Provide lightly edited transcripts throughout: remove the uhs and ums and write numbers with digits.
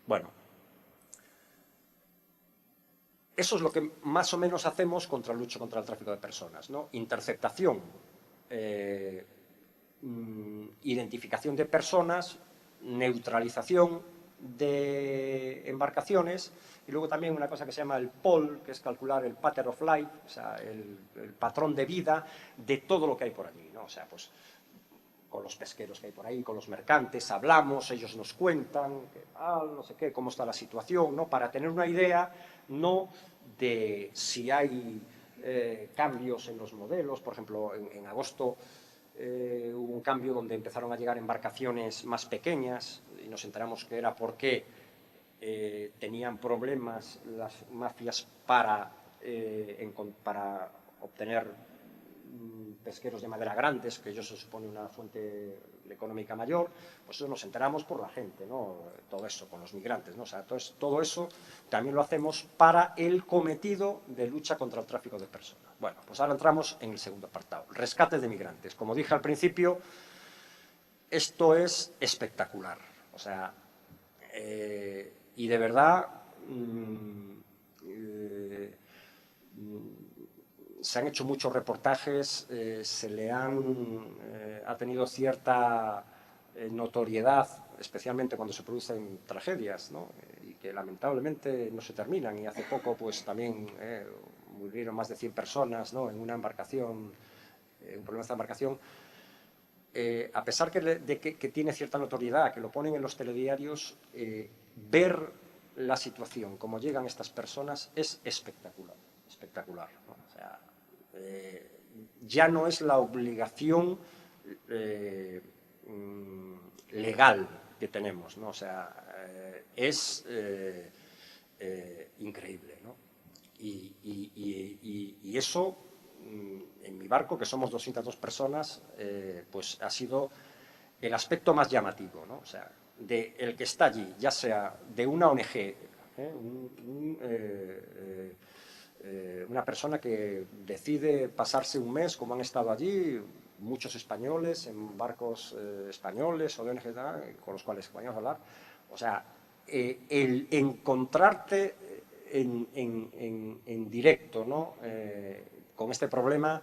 Bueno, eso es lo que más o menos hacemos contra la lucha contra el tráfico de personas, ¿no? Interceptación, identificación de personas, neutralización de embarcaciones y luego también una cosa que se llama el POL, que es calcular el pattern of life, o sea, el patrón de vida de todo lo que hay por allí, ¿no? O sea, pues con los pesqueros que hay por ahí, con los mercantes, hablamos, ellos nos cuentan, no sé qué, cómo está la situación, ¿no? Para tener una idea, no de si hay cambios en los modelos, por ejemplo, en agosto hubo un cambio donde empezaron a llegar embarcaciones más pequeñas y nos enteramos que era porque tenían problemas las mafias para obtener pesqueros de madera grandes, que ellos se supone una fuente económica mayor, pues eso nos enteramos por la gente, ¿no? Todo eso, con los migrantes, ¿no? O sea, todo eso también lo hacemos para el cometido de lucha contra el tráfico de personas. Bueno, pues ahora entramos en el segundo apartado, rescate de migrantes. Como dije al principio, esto es espectacular, o sea, y de verdad se han hecho muchos reportajes, ha tenido cierta notoriedad, especialmente cuando se producen tragedias, ¿no? Y que lamentablemente no se terminan. Y hace poco, pues también murieron más de 100 personas, ¿no? En una embarcación, un problema de esta embarcación. A pesar de que tiene cierta notoriedad, que lo ponen en los telediarios, ver la situación, cómo llegan estas personas, es espectacular, espectacular, ¿no? O sea, ya no es la obligación legal que tenemos, ¿no? O sea, es increíble, ¿no? Y eso, en mi barco, que somos 202 personas, pues ha sido el aspecto más llamativo, ¿no? O sea, de el que está allí, ya sea de una ONG, una persona que decide pasarse un mes, como han estado allí, muchos españoles, en barcos españoles o de ONG con los cuales vamos a hablar. O sea, el encontrarte en directo, ¿no? Con este problema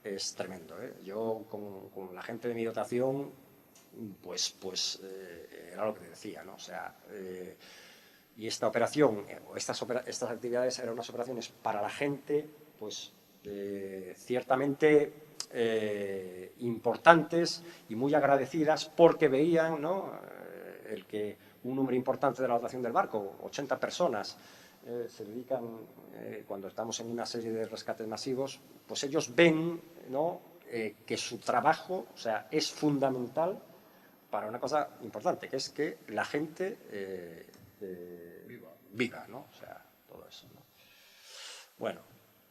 es tremendo, ¿eh? Yo, con la gente de mi dotación, pues era lo que te decía, ¿no? O sea, y esta operación, estas actividades eran unas operaciones para la gente, pues ciertamente importantes y muy agradecidas porque veían, ¿no? El que un número importante de la dotación del barco, 80 personas, se dedican, cuando estamos en una serie de rescates masivos, pues ellos ven, ¿no? Que su trabajo, o sea, es fundamental para una cosa importante, que es que la gente viva, ¿no? O sea, todo eso, ¿no? Bueno,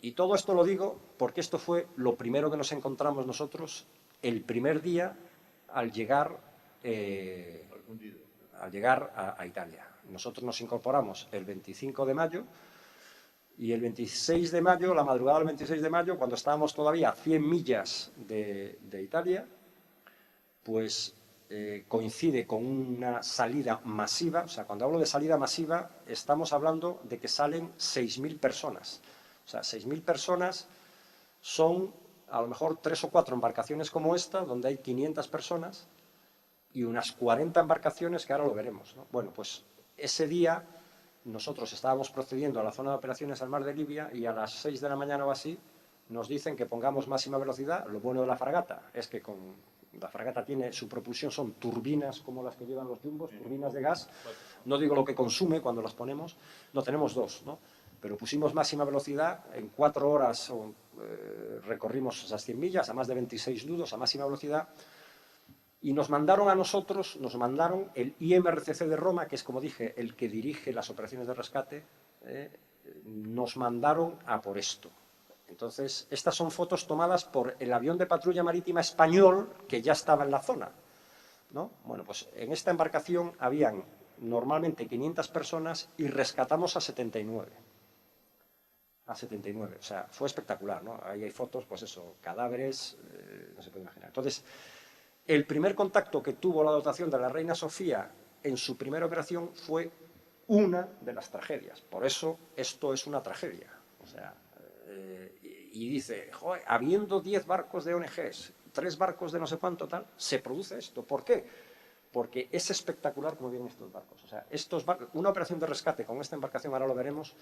y todo esto lo digo porque esto fue lo primero que nos encontramos nosotros el primer día al llegar a Italia. Nosotros nos incorporamos el 25 de mayo y el 26 de mayo, la madrugada del 26 de mayo, cuando estábamos todavía a 100 millas de Italia, pues coincide con una salida masiva. O sea, cuando hablo de salida masiva, estamos hablando de que salen 6.000 personas. O sea, 6.000 personas son a lo mejor 3 o 4 embarcaciones como esta, donde hay 500 personas, y unas 40 embarcaciones que ahora lo veremos, ¿no? Bueno, pues ese día nosotros estábamos procediendo a la zona de operaciones al mar de Libia y a las 6 de la mañana o así nos dicen que pongamos máxima velocidad. Lo bueno de la fragata es que la fragata tiene su propulsión, son turbinas como las que llevan los jumbos, turbinas de gas. No digo lo que consume cuando las ponemos, no, tenemos dos, ¿no? Pero pusimos máxima velocidad, en 4 horas recorrimos esas 100 millas, a más de 26 nudos, a máxima velocidad, y nos mandaron a nosotros, nos mandaron el IMRCC de Roma, que es, como dije, el que dirige las operaciones de rescate, nos mandaron a por esto. Entonces, estas son fotos tomadas por el avión de patrulla marítima español que ya estaba en la zona, ¿no? Bueno, pues en esta embarcación habían normalmente 500 personas y rescatamos a 79. A 79, o sea, fue espectacular, ¿no? Ahí hay fotos, pues eso, cadáveres, no se puede imaginar. Entonces, el primer contacto que tuvo la dotación de la Reina Sofía en su primera operación fue una de las tragedias. Por eso esto es una tragedia. O sea, y dice, joder, habiendo 10 barcos de ONGs, 3 barcos de no sé cuánto tal, se produce esto. ¿Por qué? Porque es espectacular cómo vienen estos barcos. O sea, una operación de rescate con esta embarcación, ahora lo veremos,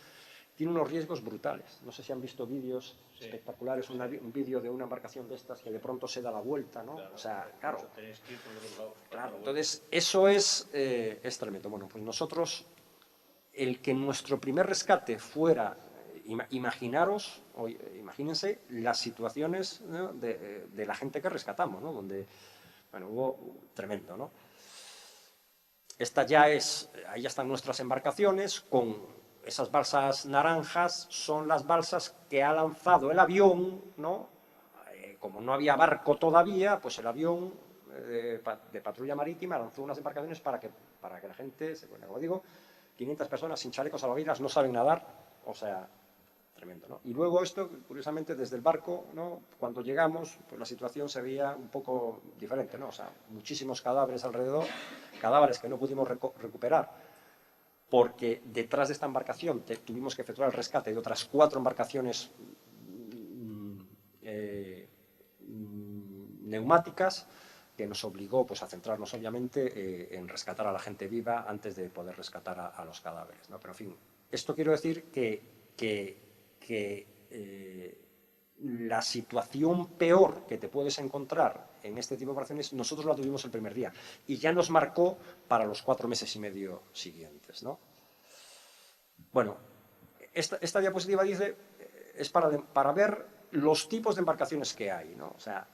tiene unos riesgos brutales. No sé si han visto vídeos espectaculares, un vídeo de una embarcación de estas que de pronto se da la vuelta, ¿no? Claro, o sea, claro. Claro, entonces eso es tremendo. Bueno, pues nosotros, el que nuestro primer rescate fuera, imagínense las situaciones, ¿no?, de la gente que rescatamos, ¿no? Donde, bueno, hubo tremendo, ¿no? Ahí ya están nuestras embarcaciones con esas balsas naranjas, son las balsas que ha lanzado el avión, ¿no? Como no había barco todavía, pues el avión de patrulla marítima lanzó unas embarcaciones para que la gente, bueno, como digo, 500 personas sin chalecos salvavidas, no saben nadar, o sea, tremendo, ¿no? Y luego esto, curiosamente, desde el barco, ¿no?, cuando llegamos, pues la situación se veía un poco diferente, ¿no? O sea, muchísimos cadáveres alrededor, cadáveres que no pudimos recuperar, porque detrás de esta embarcación tuvimos que efectuar el rescate de otras 4 embarcaciones neumáticas, que nos obligó, pues, a centrarnos obviamente en rescatar a la gente viva antes de poder rescatar a los cadáveres, ¿no? Pero en fin, esto quiero decir que la situación peor que te puedes encontrar en este tipo de operaciones, nosotros la tuvimos el primer día y ya nos marcó para los 4 meses y medio siguientes, ¿no? Bueno, esta diapositiva dice, es para ver los tipos de embarcaciones que hay, ¿no? O sea,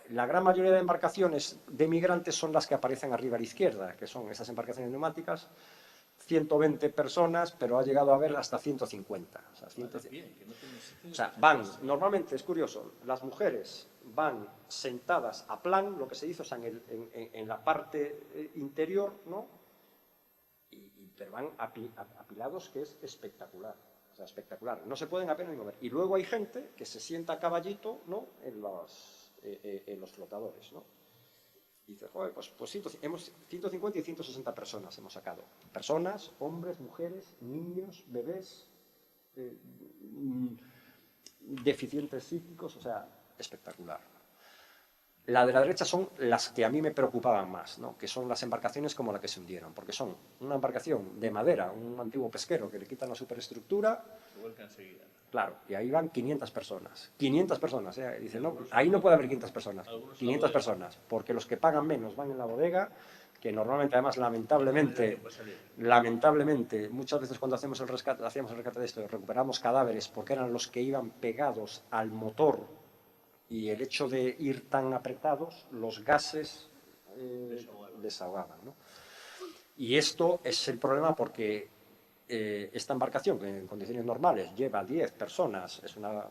la gran mayoría de embarcaciones de migrantes son las que aparecen arriba a la izquierda, que son esas embarcaciones neumáticas, 120 personas, pero ha llegado a haber hasta 150. O sea, normalmente, es curioso, las mujeres van sentadas a plan, lo que se dice, o sea, en la parte interior, ¿no? Pero van apilados, que es espectacular. O sea, espectacular. No se pueden apenas ni mover. Y luego hay gente que se sienta a caballito, ¿no?, en los flotadores, ¿no? Y dice, joder, pues 150 y 160 personas hemos sacado. Personas, hombres, mujeres, niños, bebés, deficientes psíquicos, o sea, espectacular. La de la derecha son las que a mí me preocupaban más, ¿no?, que son las embarcaciones como la que se hundieron, porque son una embarcación de madera, un antiguo pesquero que le quitan la superestructura. Se vuelca enseguida. Claro, y ahí van 500 personas. 500 personas, ¿eh? Dicen, no, ahí no puede haber 500 personas. 500 personas, porque los que pagan menos van en la bodega, que normalmente, además, lamentablemente, muchas veces cuando hacíamos el rescate de esto, recuperamos cadáveres porque eran los que iban pegados al motor, y el hecho de ir tan apretados, los gases desahogaban, ¿no? Y esto es el problema porque esta embarcación, que en condiciones normales lleva 10 personas, es una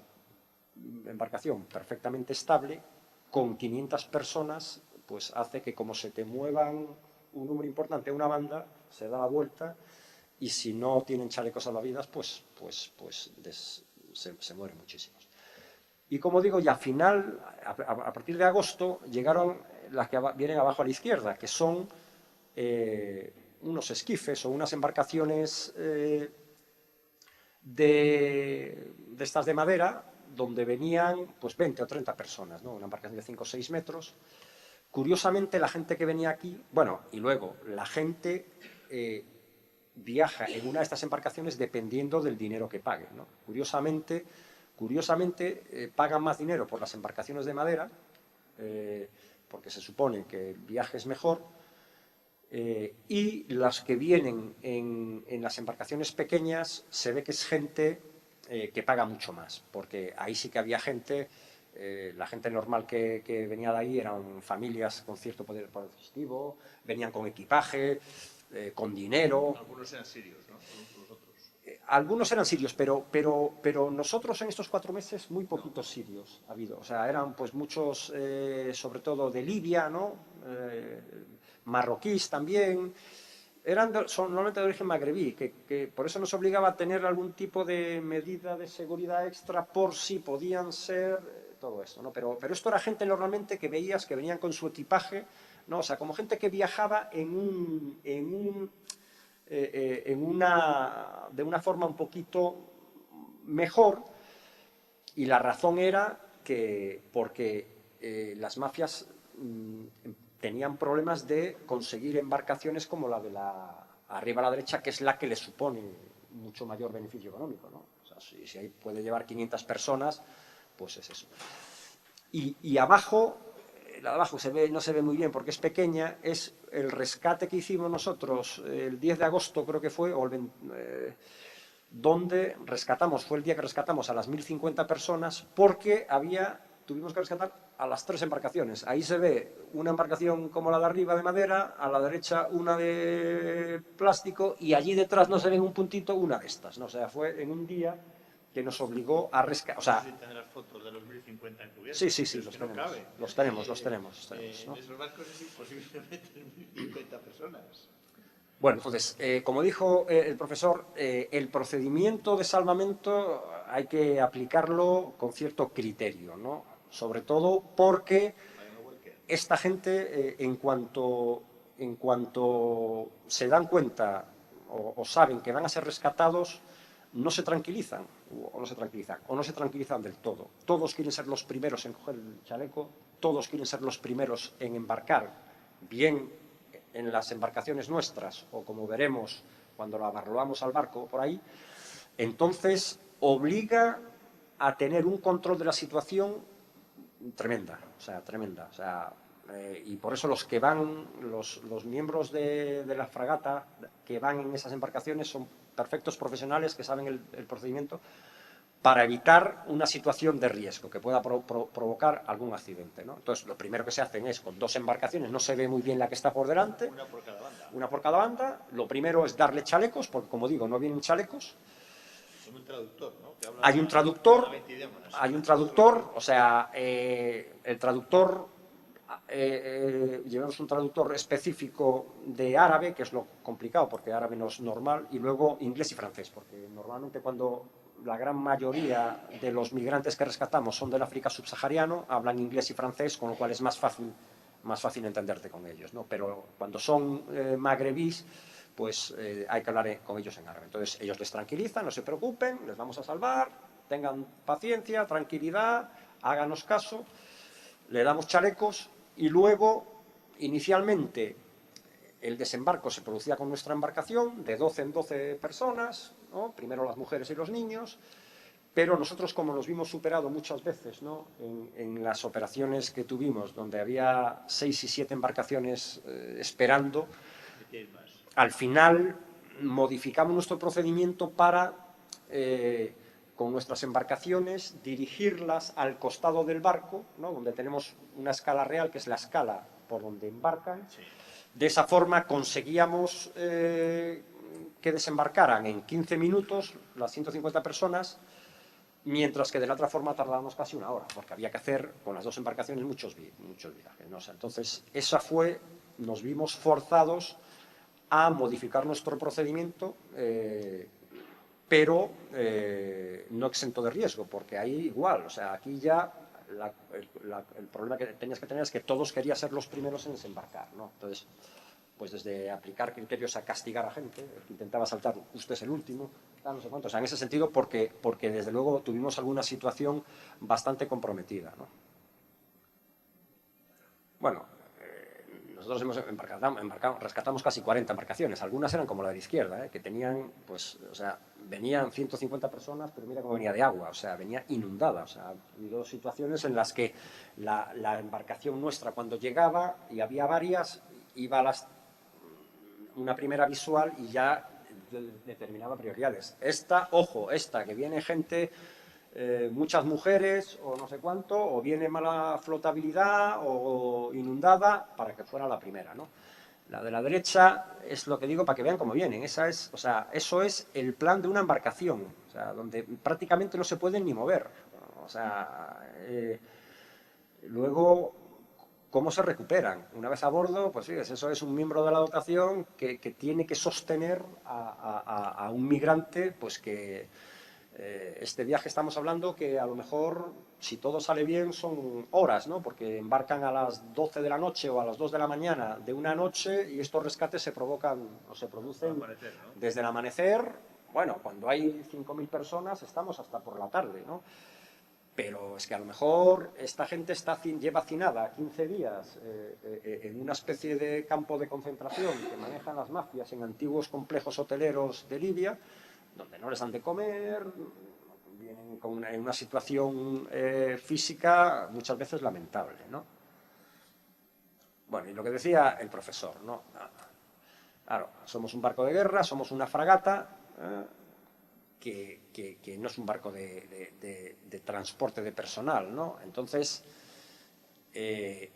embarcación perfectamente estable, con 500 personas, pues hace que, como se te muevan un número importante a una banda, se da la vuelta, y si no tienen chalecos salvavidas, pues se mueren muchísimos. Y como digo, ya a partir de agosto, llegaron las que vienen abajo a la izquierda, que son unos esquifes o unas embarcaciones de estas de madera, donde venían pues 20 o 30 personas, ¿no? Una embarcación de 5 o 6 metros. Curiosamente, la gente que venía aquí, bueno, y luego la gente viaja en una de estas embarcaciones dependiendo del dinero que pague, ¿no? Curiosamente, pagan más dinero por las embarcaciones de madera, porque se supone que el viaje es mejor, y las que vienen en las embarcaciones pequeñas se ve que es gente que paga mucho más, porque ahí sí que había gente, la gente normal que venía de ahí eran familias con cierto poder adquisitivo, venían con equipaje, con dinero. Algunos eran sirios, ¿no? Los otros. Algunos eran sirios, pero nosotros en estos 4 meses muy poquitos sirios ha habido. O sea, eran pues muchos, sobre todo de Libia, ¿no? Marroquíes también. Son normalmente de origen magrebí, que por eso nos obligaba a tener algún tipo de medida de seguridad extra por si podían ser todo esto, ¿no? Pero esto era gente normalmente que veías que venían con su equipaje, ¿no? O sea, como gente que viajaba en un de una forma un poquito mejor, y la razón era porque las mafias tenían problemas de conseguir embarcaciones como la de arriba a la derecha, que es la que les supone mucho mayor beneficio económico, ¿no? O sea, si ahí puede llevar 500 personas, pues es eso. Y abajo, la de abajo no se ve muy bien porque es pequeña, es el rescate que hicimos nosotros el 10 de agosto, creo que fue, o donde rescatamos, fue el día que rescatamos a las 1.050 personas, porque tuvimos que rescatar a las 3 embarcaciones. Ahí se ve una embarcación como la de arriba de madera, a la derecha una de plástico, y allí detrás no se ve en un puntito una de estas, ¿no? O sea, fue en un día que nos obligó a rescatar. O sea, las fotos de los 1.050 encubiertos. Sí, los tenemos. No cabe. Los tenemos, ¿no? En esos barcos es imposible meter 1.050 personas. Bueno, entonces, como dijo el profesor, el procedimiento de salvamento hay que aplicarlo con cierto criterio, ¿no? Sobre todo porque esta gente, en cuanto se dan cuenta o saben que van a ser rescatados, no se tranquilizan, o no se tranquilizan del todo. Todos quieren ser los primeros en coger el chaleco, todos quieren ser los primeros en embarcar, bien en las embarcaciones nuestras, o como veremos cuando lo abarroamos al barco por ahí. Entonces obliga a tener un control de la situación tremenda. Y por eso los que van, los miembros de la fragata que van en esas embarcaciones son perfectos profesionales que saben el procedimiento para evitar una situación de riesgo que pueda provocar algún accidente, ¿no? Entonces, lo primero que se hacen es, con 2 embarcaciones, no se ve muy bien la que está por delante. Una por cada banda. Lo primero es darle chalecos, porque, como digo, no vienen chalecos. Un traductor, ¿no? Hay un traductor, o sea, el traductor, llevamos un traductor específico de árabe, que es lo complicado, porque árabe no es normal, y luego inglés y francés, porque normalmente cuando la gran mayoría de los migrantes que rescatamos son del África subsahariano, hablan inglés y francés, con lo cual es más fácil entenderte con ellos, ¿no? Pero cuando son magrebís, pues hay que hablar con ellos en árabe. Entonces ellos les tranquilizan, no se preocupen, les vamos a salvar, tengan paciencia, tranquilidad, háganos caso, le damos chalecos, y luego, inicialmente, el desembarco se producía con nuestra embarcación, de 12 en 12 personas, ¿no? Primero las mujeres y los niños, pero nosotros, como nos vimos superados muchas veces, ¿no? en las operaciones que tuvimos, donde había 6 y 7 embarcaciones esperando, al final modificamos nuestro procedimiento para, con nuestras embarcaciones, dirigirlas al costado del barco, ¿no? Donde tenemos una escala real, que es la escala por donde embarcan. Sí. De esa forma conseguíamos que desembarcaran en 15 minutos las 150 personas, mientras que de la otra forma tardábamos casi una hora, porque había que hacer con las 2 embarcaciones muchos viajes, ¿no? O sea, entonces, nos vimos forzados a modificar nuestro procedimiento, pero no exento de riesgo, porque ahí igual, o sea, aquí ya el problema que tenías que tener es que todos querían ser los primeros en desembarcar, ¿no? Entonces, pues desde aplicar criterios a castigar a gente, el que intentaba saltar, usted es el último, no sé cuánto, o sea, en ese sentido, porque desde luego tuvimos alguna situación bastante comprometida, ¿no? Bueno, nosotros rescatamos casi 40 embarcaciones, algunas eran como la de la izquierda, que tenían, pues, o sea, venían 150 personas, pero mira cómo venía de agua, o sea, venía inundada, o sea, ha habido situaciones en las que la embarcación nuestra, cuando llegaba, y había varias, iba a una primera visual y ya determinaba prioridades. Esta que viene gente, muchas mujeres o no sé cuánto, o viene mala flotabilidad o inundada, para que fuera la primera, ¿no? La de la derecha es lo que digo para que vean cómo vienen. O sea, eso es el plan de una embarcación, o sea, donde prácticamente no se pueden ni mover. O sea, luego, ¿cómo se recuperan? Una vez a bordo, pues sí, eso es un miembro de la dotación que tiene que sostener a un migrante, pues que este viaje estamos hablando que a lo mejor, si todo sale bien, son horas, ¿no? Porque embarcan a las 12 de la noche o a las 2 de la mañana de una noche y estos rescates se provocan o se producen amanecer, ¿no? desde el amanecer. Bueno, cuando hay 5.000 personas estamos hasta por la tarde, ¿no? Pero es que a lo mejor esta gente lleva hacinada 15 días en una especie de campo de concentración que manejan las mafias en antiguos complejos hoteleros de Libia, donde no les dan de comer, vienen en una situación física muchas veces lamentable, ¿no? Bueno, y lo que decía el profesor, ¿no? Claro, somos un barco de guerra, somos una fragata, que no es un barco de transporte de personal, ¿no? Entonces, el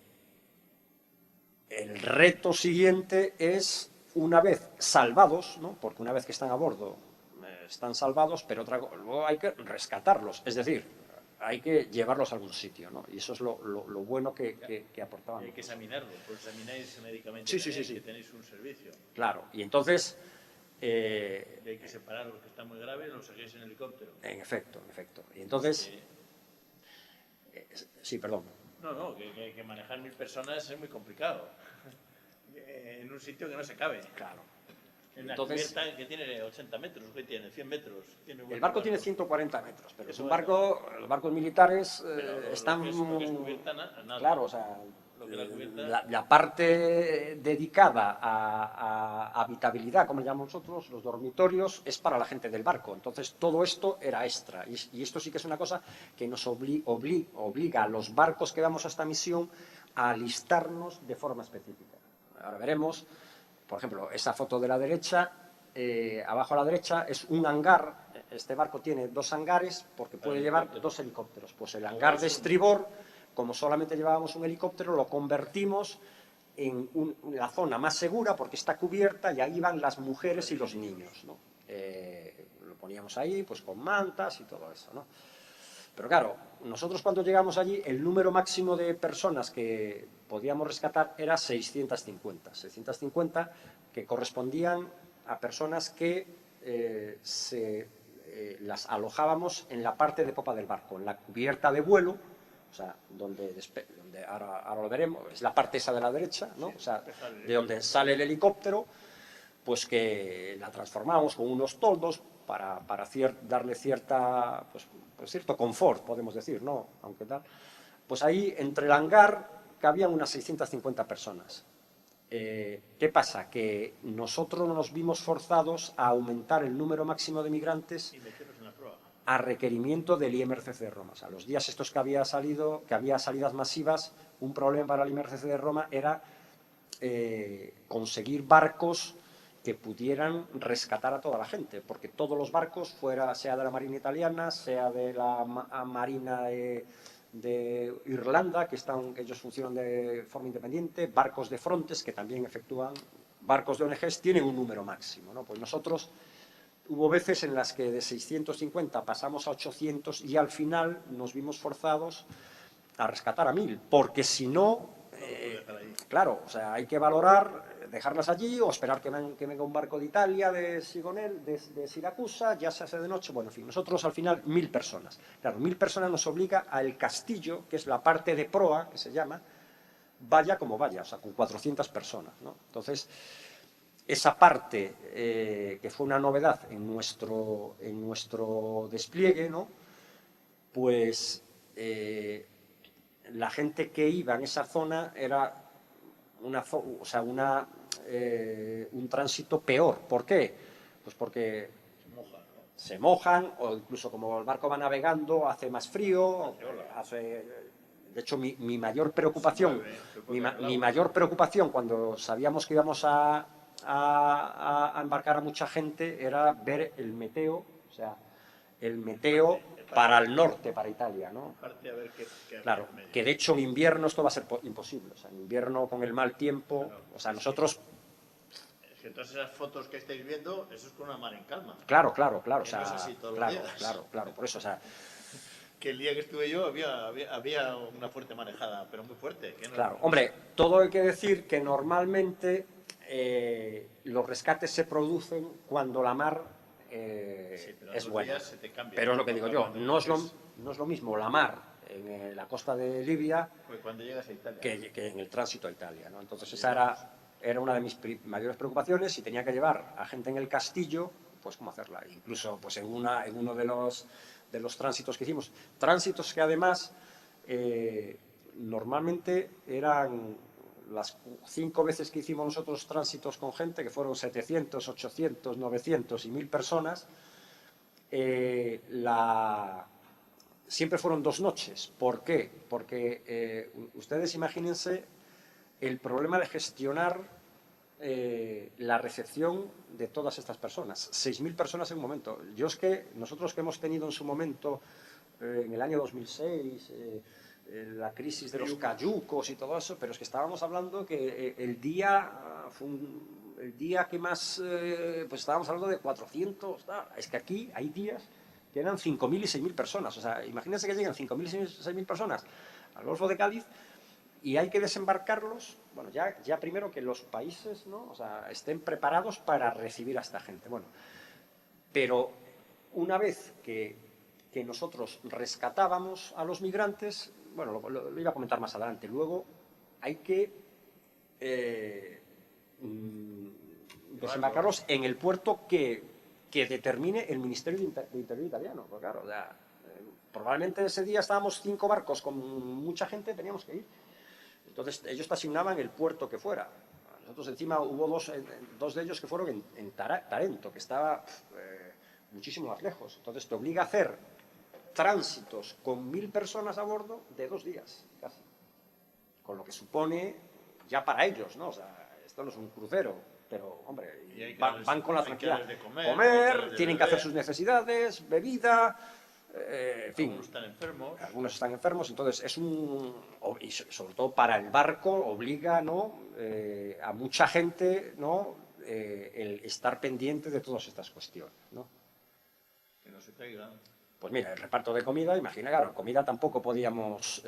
reto siguiente es, una vez salvados, ¿no? Porque una vez que están a bordo, están salvados, pero luego hay que rescatarlos, es decir, hay que llevarlos a algún sitio, ¿no? Y eso es lo bueno que aportaban. Hay que examinarlo, pues examináis médicamente sí, que tenéis un servicio. Claro, y entonces... hay que separar los que están muy graves, los seguís en helicóptero. En efecto, en efecto. Y entonces... sí, perdón. No, que manejar 1.000 personas es muy complicado. En un sitio que no se cabe. Claro. En la cubierta que tiene 80 metros, que tiene 100 metros. El barco tiene 140 metros, pero es un barco, los barcos militares están... Lo que es cubierta, nada. Claro, o sea, la parte dedicada a habitabilidad, como le llamamos nosotros, los dormitorios, es para la gente del barco. Entonces, todo esto era extra. Y esto sí que es una cosa que nos obliga a los barcos que vamos a esta misión a alistarnos de forma específica. Ahora veremos... Por ejemplo, esa foto de la derecha, abajo a la derecha, es un hangar. Este barco tiene 2 hangares porque puede llevar 2 helicópteros. Pues el hangar de estribor, como solamente llevábamos un helicóptero, lo convertimos en la zona más segura porque está cubierta y ahí van las mujeres y los niños, ¿no? Lo poníamos ahí pues con mantas y todo eso, ¿no? Pero claro, nosotros cuando llegamos allí, el número máximo de personas que podíamos rescatar era 650. 650 que correspondían a personas que las alojábamos en la parte de popa del barco, en la cubierta de vuelo, o sea, donde ahora lo veremos, es la parte esa de la derecha, ¿no? O sea, de donde sale el helicóptero, pues que la transformamos con unos toldos para darle cierto confort, podemos decir, ¿no? Aunque tal. Pues ahí, entre el hangar, cabían unas 650 personas. ¿Qué pasa? Que nosotros nos vimos forzados a aumentar el número máximo de migrantes a requerimiento del IMRCC de Roma. O sea, los días estos que había salidas masivas, un problema para el IMRCC de Roma era conseguir barcos que pudieran rescatar a toda la gente, porque todos los barcos, sea de la Marina italiana, sea de la Marina de Irlanda, que ellos funcionan de forma independiente, barcos de Frontex, que también efectúan, barcos de ONGs, tienen un número máximo, ¿no? Pues nosotros, hubo veces en las que de 650 pasamos a 800 y al final nos vimos forzados a rescatar a 1.000, porque si no, claro, o sea, hay que valorar dejarlas allí o esperar que venga un barco de Italia, de Siracusa, ya se hace de noche. Bueno, en fin, nosotros al final 1.000 personas. Claro, 1.000 personas nos obliga al castillo, que es la parte de proa, que se llama, vaya como vaya, o sea, con 400 personas, ¿no? Entonces, esa parte, que fue una novedad en nuestro despliegue, ¿no? Pues la gente que iba en esa zona era un tránsito peor. ¿Por qué? Pues porque se mojan, o incluso como el barco va navegando, hace más frío, de hecho mi mayor preocupación, cuando sabíamos que íbamos a embarcar a mucha gente era ver el meteo, o sea, el meteo para el norte, para Italia, ¿no? Claro, que de hecho en invierno esto va a ser imposible, o sea, en invierno con el mal tiempo, o sea, nosotros... Es que todas esas fotos que estáis viendo, eso es con una mar en calma. Claro, o sea, no es así todos los días. Claro, por eso, o sea... Que el día que estuve yo había una fuerte manejada, pero muy fuerte. Que no... Claro, hombre, todo hay que decir que normalmente los rescates se producen cuando la mar Sí, pero es en 2 buena. días se te cambia. Pero es lo que digo yo, Cuando no es llegues- lo mismo la mar en la costa de Libia Pues cuando llegas a Italia. que en el tránsito a Italia, ¿no? Entonces esa era una de mis mayores preocupaciones. Si tenía que llevar a gente en el castillo, pues cómo hacerla. Incluso pues en uno de los tránsitos que hicimos, tránsitos que además normalmente eran las 5 veces que hicimos nosotros tránsitos con gente, que fueron 700, 800, 900 y 1000 personas, siempre fueron 2 noches. ¿Por qué? Porque ustedes imagínense el problema de gestionar la recepción de todas estas personas. 6.000 personas en un momento. Yo es que nosotros que hemos tenido en su momento, en el año 2006, la crisis de los cayucos y todo eso, pero es que estábamos hablando que el día que más, pues estábamos hablando de 400, es que aquí hay días que eran 5.000 y 6.000 personas. O sea, imagínense que llegan 5.000 y 6.000 personas al Golfo de Cádiz y hay que desembarcarlos, bueno, ya primero que los países, ¿no? O sea, estén preparados para recibir a esta gente. Bueno, pero una vez que nosotros rescatábamos a los migrantes, bueno, lo iba a comentar más adelante, luego hay que desembarcarlos en el puerto que determine el Ministerio de Interior italiano. Porque claro, probablemente ese día estábamos 5 barcos con mucha gente, teníamos que ir. Entonces ellos te asignaban el puerto que fuera. Nosotros encima hubo dos de ellos que fueron en Tarento, que estaba muchísimo más lejos. Entonces te obliga a hacer tránsitos con 1000 personas a bordo de 2 días, casi. Con lo que supone ya para ellos, ¿no? O sea, esto no es un crucero, pero, hombre, van con la tranquilidad. De comer, tienen que hacer sus necesidades, bebida, en fin. Algunos están enfermos. Algunos están enfermos, entonces es y sobre todo para el barco obliga, ¿no? A mucha gente, ¿no? El estar pendiente de todas estas cuestiones, ¿no? Que no se caigan. Pues mira, el reparto de comida, imagina, claro, comida tampoco podíamos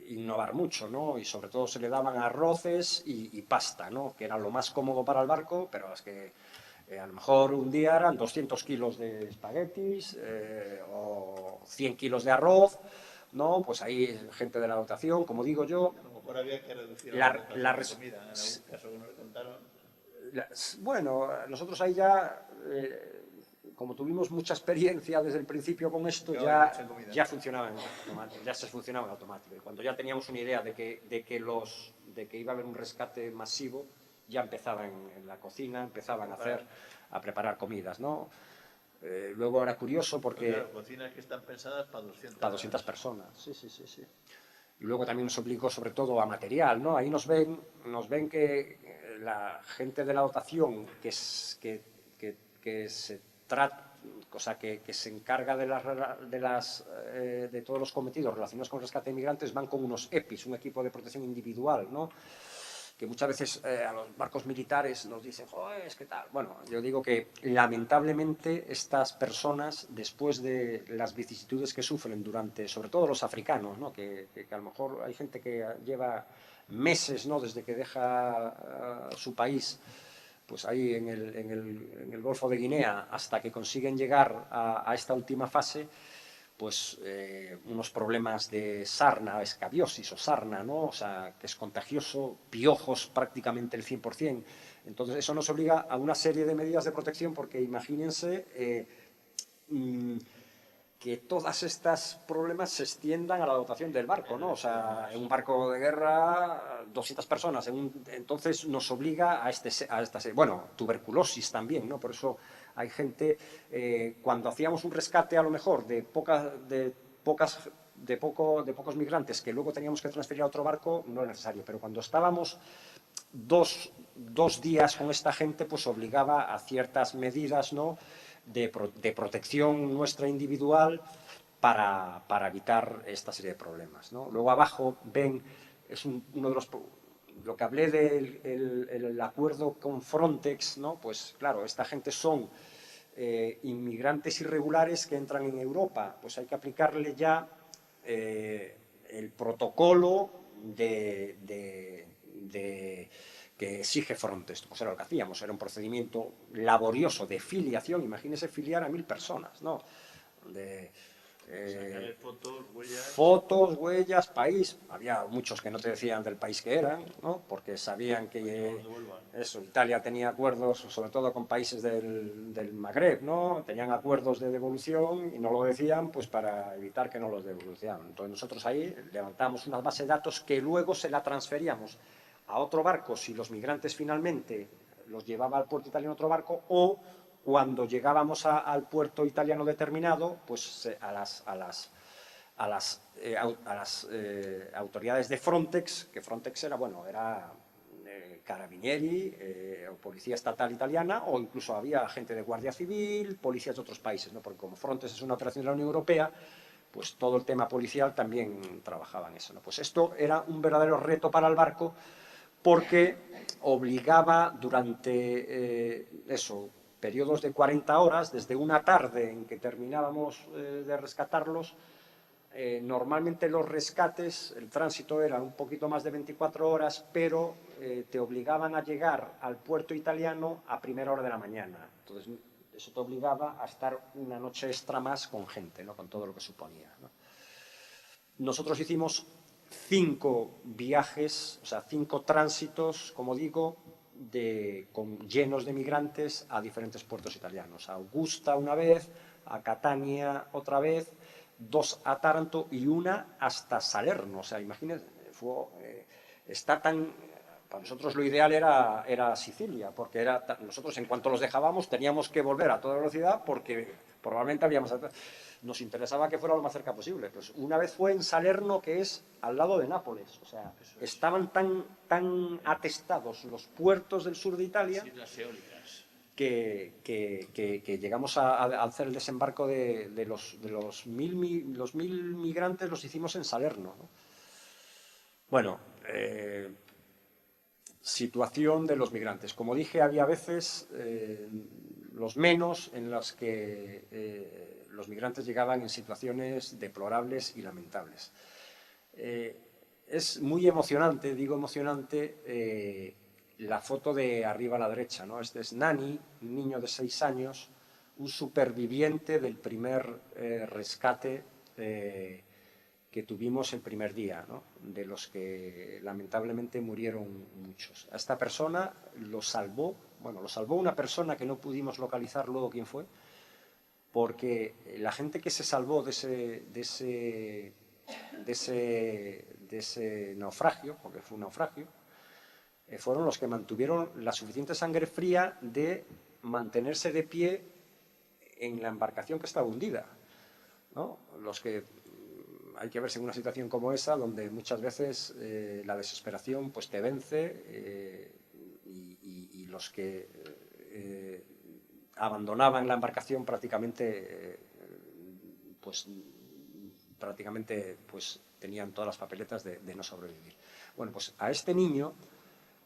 innovar mucho, ¿no? Y sobre todo se le daban arroces y pasta, ¿no? Que era lo más cómodo para el barco, pero es que a lo mejor un día eran 200 kilos de espaguetis o 100 kilos de arroz, ¿no? Pues ahí gente de la dotación, como digo yo. A lo mejor había que reducir la la comida, en algún caso que nos contaron. Bueno, nosotros ahí ya, como tuvimos mucha experiencia desde el principio con esto, ya funcionaba en automático, ya se funcionaba en automático. Y cuando ya teníamos una idea de que iba a haber un rescate masivo, ya empezaban en la cocina, empezaban a preparar comidas, ¿no? Luego era curioso porque... Claro, cocinas que están pensadas para 200. Para 200 personas, sí. Y luego también nos obligó sobre todo a material, ¿no? Ahí nos ven que la gente de la dotación que se trata, o sea, que se encarga de todos los cometidos relacionados con el rescate de inmigrantes, van con unos EPIs, un equipo de protección individual, ¿no? Que muchas veces a los barcos militares nos dicen, joder, es que tal. Bueno, yo digo que lamentablemente estas personas, después de las vicisitudes que sufren sobre todo los africanos, ¿no? que a lo mejor hay gente que lleva meses, ¿no? Desde que deja su país, pues ahí en el Golfo de Guinea, hasta que consiguen llegar a esta última fase, pues unos problemas de sarna, escabiosis o sarna, ¿no? O sea, que es contagioso, piojos prácticamente el 100%. Entonces eso nos obliga a una serie de medidas de protección porque imagínense que todos estos problemas se extiendan a la dotación del barco, ¿no? O sea, en un barco de guerra, 200 personas, entonces nos obliga a esta serie. Bueno, tuberculosis también, ¿no? Por eso hay gente, cuando hacíamos un rescate a lo mejor de pocos migrantes que luego teníamos que transferir a otro barco, no era necesario, pero cuando estábamos dos días con esta gente, pues obligaba a ciertas medidas, ¿no? de protección nuestra individual para evitar esta serie de problemas, ¿no? Luego abajo ven, es uno de lo que hablé del acuerdo con Frontex, ¿no? Pues claro, esta gente son inmigrantes irregulares que entran en Europa, pues hay que aplicarle ya el protocolo que exige Frontex. Pues era lo que hacíamos, era un procedimiento laborioso de filiación, imagínese filiar a 1000 personas, ¿no? Sacarle fotos, huellas, país. Había muchos que no te decían del país que eran, ¿no? Porque sabían que eso, Italia tenía acuerdos, sobre todo con países del Magreb, ¿no? Tenían acuerdos de devolución y no lo decían pues para evitar que no los devolucionaran. Entonces nosotros ahí levantamos una base de datos que luego se la transferíamos a otro barco si los migrantes finalmente los llevaba al puerto italiano otro barco, o cuando llegábamos al puerto italiano determinado, pues a las autoridades de Frontex, que Frontex era, bueno, era Carabinieri, o Policía Estatal Italiana, o incluso había gente de Guardia Civil, policías de otros países, ¿no? Porque como Frontex es una operación de la Unión Europea, pues todo el tema policial también trabajaba en eso, ¿no? Pues esto era un verdadero reto para el barco, porque obligaba durante periodos de 40 horas, desde una tarde en que terminábamos de rescatarlos, normalmente los rescates, el tránsito era un poquito más de 24 horas, pero te obligaban a llegar al puerto italiano a primera hora de la mañana. Entonces, eso te obligaba a estar una noche extra más con gente, ¿no? Con todo lo que suponía, ¿no? Nosotros hicimos 5 viajes, o sea, 5 tránsitos, como digo, llenos de migrantes a diferentes puertos italianos. A Augusta una vez, a Catania otra vez, 2 a Taranto y una hasta Salerno. O sea, imagínense, está tan... Para nosotros lo ideal era Sicilia, porque nosotros en cuanto los dejábamos teníamos que volver a toda velocidad porque probablemente nos interesaba que fuera lo más cerca posible. Pues una vez fue en Salerno, que es al lado de Nápoles. O sea, estaban tan atestados los puertos del sur de Italia que llegamos a hacer el desembarco de los 1000 migrantes, los hicimos en Salerno, ¿no? Bueno, situación de los migrantes. Como dije, había veces, los menos, en las que los migrantes llegaban en situaciones deplorables y lamentables. Es muy emocionante, digo emocionante, la foto de arriba a la derecha, ¿no? Este es Nani, un niño de 6 años, un superviviente del primer rescate que tuvimos el primer día, ¿no? De los que lamentablemente murieron muchos. A esta persona lo salvó una persona que no pudimos localizar luego quién fue, porque la gente que se salvó de ese naufragio, porque fue un naufragio, fueron los que mantuvieron la suficiente sangre fría de mantenerse de pie en la embarcación que estaba hundida, ¿no? Los que hay que verse en una situación como esa, donde muchas veces la desesperación pues te vence, y los que abandonaban la embarcación prácticamente tenían todas las papeletas de no sobrevivir. Bueno, pues a este niño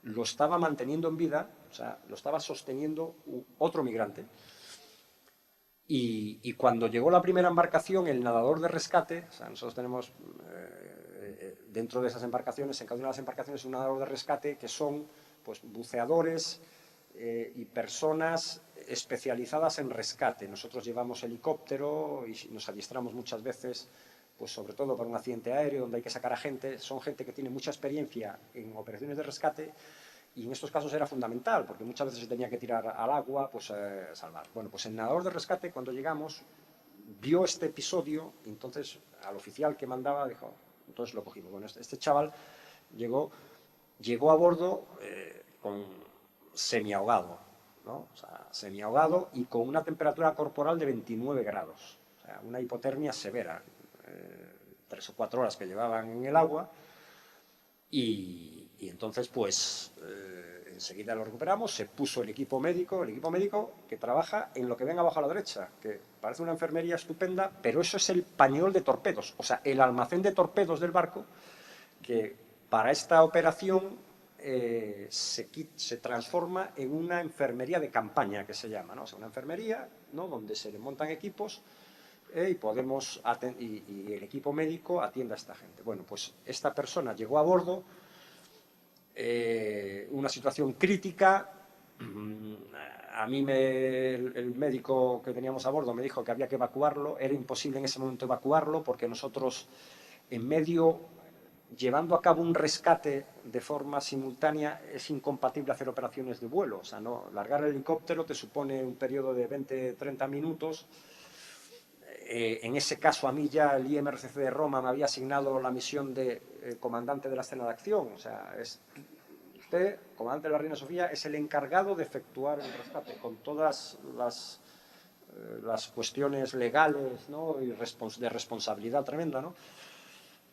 lo estaba manteniendo en vida, o sea, lo estaba sosteniendo otro migrante. Y cuando llegó la primera embarcación, el nadador de rescate, o sea, nosotros tenemos dentro de esas embarcaciones, en cada una de las embarcaciones, un nadador de rescate que son pues buceadores y personas especializadas en rescate. Nosotros llevamos helicóptero y nos adiestramos muchas veces, pues sobre todo para un accidente aéreo donde hay que sacar a gente. Son gente que tiene mucha experiencia en operaciones de rescate. Y en estos casos era fundamental, porque muchas veces se tenía que tirar al agua, pues salvar. Bueno, pues el nadador de rescate, cuando llegamos, vio este episodio, y entonces al oficial que mandaba dijo, entonces lo cogimos. Bueno, este chaval llegó a bordo con semiahogado, ¿no? O sea, semiahogado y con una temperatura corporal de 29 grados. O sea, una hipotermia severa. 3 o 4 horas que llevaban en el agua. Y entonces, pues, enseguida lo recuperamos, se puso el equipo médico que trabaja en lo que ven abajo a la derecha, que parece una enfermería estupenda, pero eso es el pañol de torpedos, o sea, el almacén de torpedos del barco, que para esta operación se transforma en una enfermería de campaña, que se llama, ¿no? O sea, una enfermería, ¿no?, donde se le montan equipos y el equipo médico atiende a esta gente. Bueno, pues esta persona llegó a bordo una situación crítica. A mí el médico que teníamos a bordo me dijo que había que evacuarlo. Era imposible en ese momento evacuarlo porque nosotros, en medio, llevando a cabo un rescate de forma simultánea, es incompatible hacer operaciones de vuelo. O sea, no, largar el helicóptero te supone un periodo de 20-30 minutos. En ese caso, a mí ya el IMRCC de Roma me había asignado la misión de comandante de la escena de acción. O sea, usted, comandante de la Reina Sofía, es el encargado de efectuar el rescate con todas las cuestiones legales, ¿no? Y de responsabilidad tremenda, ¿no?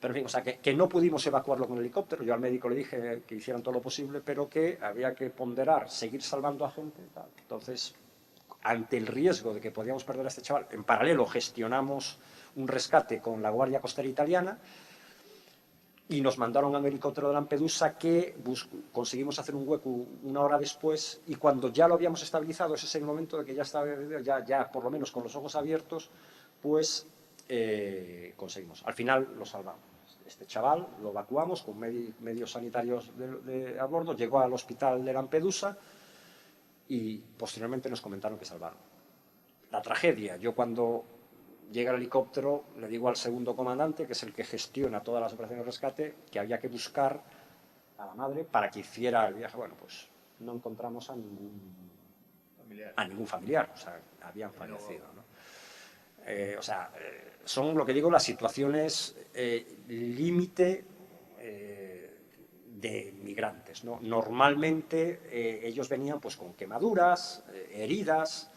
Pero en fin, o sea, que no pudimos evacuarlo con el helicóptero. Yo al médico le dije que hicieran todo lo posible, pero que había que ponderar, seguir salvando a gente y tal. Entonces, ante el riesgo de que podíamos perder a este chaval, en paralelo gestionamos un rescate con la Guardia Costera Italiana y nos mandaron a un helicóptero de Lampedusa que conseguimos hacer un hueco una hora después, y cuando ya lo habíamos estabilizado, ese es el momento de que ya estaba, ya por lo menos con los ojos abiertos, pues conseguimos. Al final lo salvamos. Este chaval lo evacuamos con medios sanitarios a bordo, llegó al hospital de Lampedusa y posteriormente nos comentaron que salvaron. La tragedia, yo cuando llega el helicóptero le digo al segundo comandante, que es el que gestiona todas las operaciones de rescate, que había que buscar a la madre para que hiciera el viaje. Bueno, pues no encontramos a ningún familiar, o sea, habían fallecido, ¿no? O sea, son lo que digo las situaciones límite de migrantes, ¿no? Normalmente ellos venían pues con quemaduras, heridas.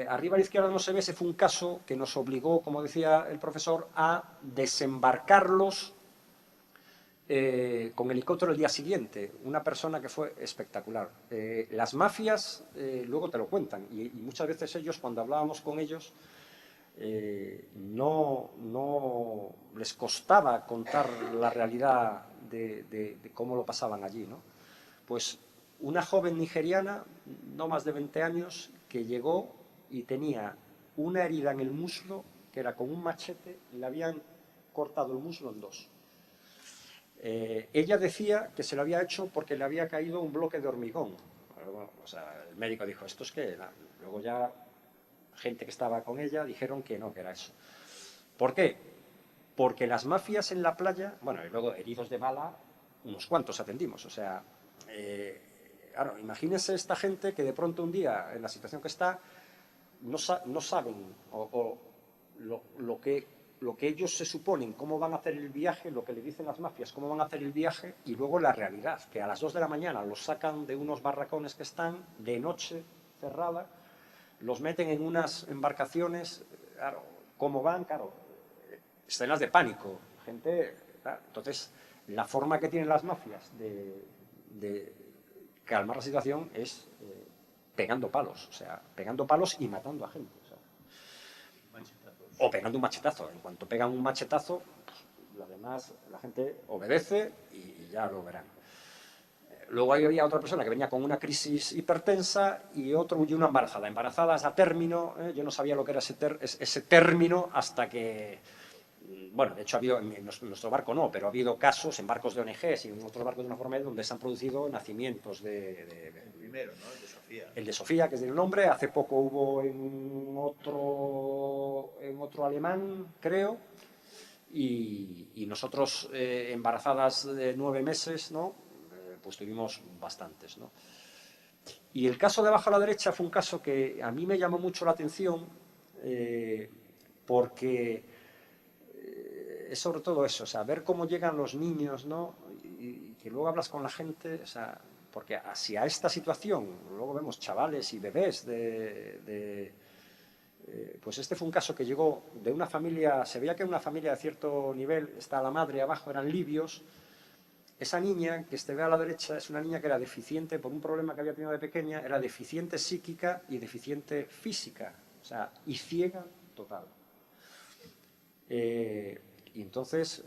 Arriba a la izquierda no se ve, ese fue un caso que nos obligó, como decía el profesor, a desembarcarlos con helicóptero el día siguiente. Una persona que fue espectacular. Las mafias luego te lo cuentan y muchas veces ellos, cuando hablábamos con ellos, no les costaba contar la realidad de cómo lo pasaban allí, ¿no? Pues una joven nigeriana, no más de 20 años, que llegó y tenía una herida en el muslo, que era con un machete, y le habían cortado el muslo en dos. Ella decía que se lo había hecho porque le había caído un bloque de hormigón. Bueno, o sea, el médico dijo, ¿esto es qué? Luego ya gente que estaba con ella dijeron que no, que era eso. ¿Por qué? Porque las mafias en la playa, bueno, y luego heridos de bala, unos cuantos atendimos. O sea, claro, imagínense esta gente que de pronto un día, en la situación que está, no saben lo que ellos se suponen, cómo van a hacer el viaje, lo que le dicen las mafias, cómo van a hacer el viaje, y luego la realidad, que a las 2 de la mañana los sacan de unos barracones que están de noche cerrada, los meten en unas embarcaciones, claro, ¿cómo van? Claro, escenas de pánico, gente, claro. Entonces, la forma que tienen las mafias de calmar la situación es pegando palos, o sea, pegando palos y matando a gente. O pegando un machetazo. En cuanto pegan un machetazo, lo demás, la gente obedece y ya lo verán. Luego había otra persona que venía con una crisis hipertensa y una embarazada. Embarazadas a término, yo no sabía lo que era ese término hasta que, bueno, de hecho en nuestro barco no, pero ha habido casos en barcos de ONGs y en otros barcos de una forma donde se han producido nacimientos El primero, ¿no? El de Sofía. El de Sofía, que es el nombre. Hace poco hubo en otro alemán, creo, y nosotros embarazadas de 9 meses, ¿no? Pues tuvimos bastantes, ¿no? Y el caso de abajo a la derecha fue un caso que a mí me llamó mucho la atención porque es sobre todo eso, o sea, ver cómo llegan los niños, ¿no? Y que luego hablas con la gente, o sea, porque hacia esta situación, luego vemos chavales y bebés pues este fue un caso que llegó de una familia, se veía que era una familia de cierto nivel, está la madre abajo, eran libios. Esa niña que ve a la derecha es una niña que era deficiente por un problema que había tenido de pequeña, era deficiente psíquica y deficiente física, o sea, y ciega total. Y entonces,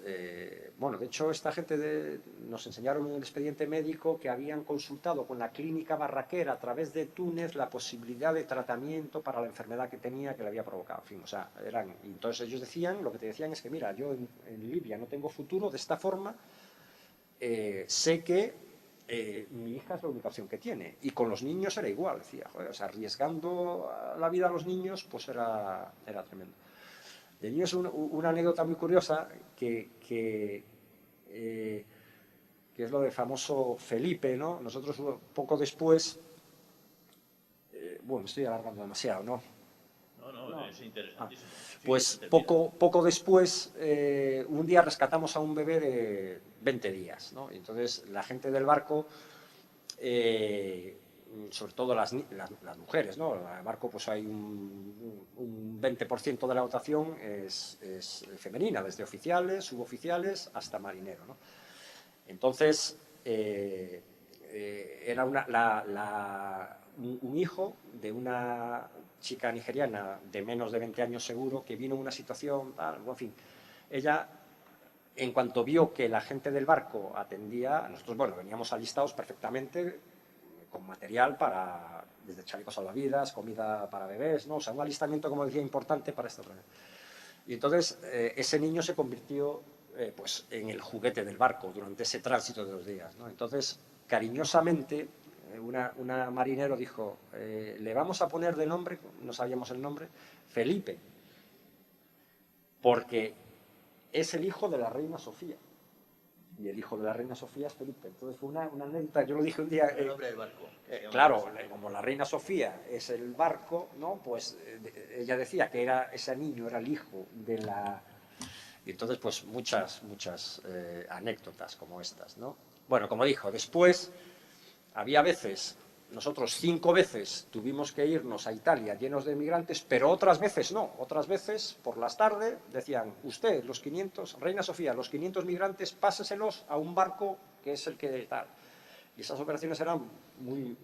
bueno, de hecho esta gente nos enseñaron en el expediente médico que habían consultado con la clínica barraquera a través de Túnez la posibilidad de tratamiento para la enfermedad que tenía, que le había provocado. En fin, o sea, y entonces ellos decían, lo que te decían es que mira, yo en Libia no tengo futuro, de esta forma sé que mi hija es la única opción que tiene. Y con los niños era igual, decía, joder, o sea, arriesgando la vida a los niños, pues era tremendo. De niño es una anécdota muy curiosa que es lo del famoso Felipe, ¿no? Nosotros poco después, bueno, me estoy alargando demasiado, ¿no? No, es interesantísimo. Pues poco después, un día rescatamos a un bebé de 20 días, ¿no? Y entonces la gente del barco, sobre todo las mujeres, ¿no? En el barco pues hay un 20% de la dotación es femenina, desde oficiales, suboficiales hasta marinero, ¿no? Entonces, era un hijo de una chica nigeriana de menos de 20 años seguro, que vino en una situación, en fin, ella, en cuanto vio que la gente del barco atendía, nosotros, bueno, veníamos alistados perfectamente con material para, desde chalecos salvavidas, comida para bebés, ¿no? O sea, un alistamiento, como decía, importante para esta otra. Y entonces ese niño se convirtió pues, en el juguete del barco durante ese tránsito de 2 días, ¿no? Entonces, cariñosamente, una marinero dijo, le vamos a poner de nombre, no sabíamos el nombre, Felipe, porque es el hijo de la reina Sofía. Y el hijo de la reina Sofía es Felipe. Entonces fue una anécdota, yo lo dije un día. El nombre del barco. Claro, como la reina Sofía es el barco, ¿no? Pues ella decía que ese niño era el hijo de la. Y entonces, pues muchas anécdotas como estas, ¿no? Bueno, como dijo, después había veces, nosotros 5 veces tuvimos que irnos a Italia llenos de migrantes, pero otras veces no. Otras veces, por las tardes, decían, usted, los 500, Reina Sofía, los 500 migrantes, páseselos a un barco que es el que tal. Y esas operaciones eran muy